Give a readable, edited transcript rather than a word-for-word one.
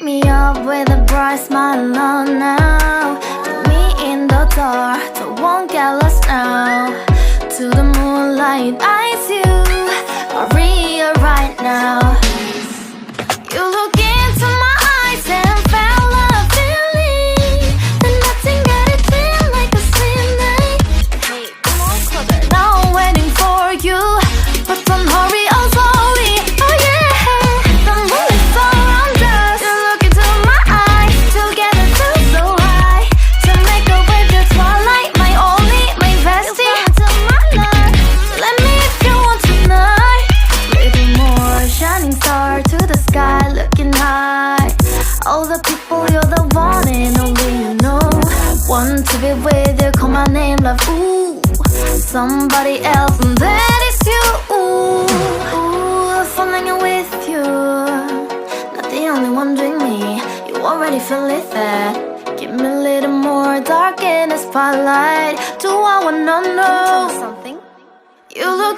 me up with a bright smile on now. Put me in the dark, so won't get lost now. To the moonlight, eyes you are real right now. You look into my eyes and felt a feeling that nothing got it feel like a sweet night. Hey, come on closer. Now I'm waiting for you, but don't hurry, oh slowly. Oh yeah, the moon is around us. You look into my eyes, together feel so high. To make a wave, the twilight, my only, my bestie. You fall into my life, let me if you want tonight. Little more shining star to the sky, looking high. All the people, you're the one and only you know. Want to be with you, call my name, love, ooh. Somebody else, and that is you, ooh. Falling with you, not the only one doing me. You already feel it there. Give me a little more dark in the spotlight. Do I wanna know something? You look